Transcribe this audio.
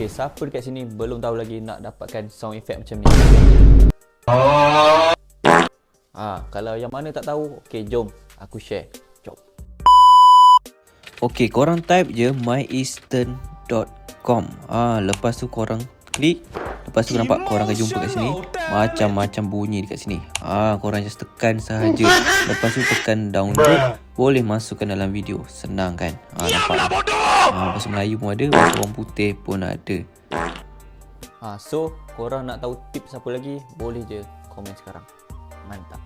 Okay, siapa dekat sini belum tahu lagi nak dapatkan sound effect macam ni? Kalau yang mana tak tahu, okay, jom aku share. Jom. Okay, korang type je myeastern.com. Lepas tu korang klik. Lepas tu nampak korang akan jumpa kat sini macam-macam bunyi dekat sini. Korang just tekan sahaja. Lepas tu tekan download. Boleh masukkan dalam video. Senang kan? Nampak? Bahasa Melayu pun ada, bahasa orang putih pun ada. So korang nak tahu tips apa lagi, boleh je komen sekarang. Mantap.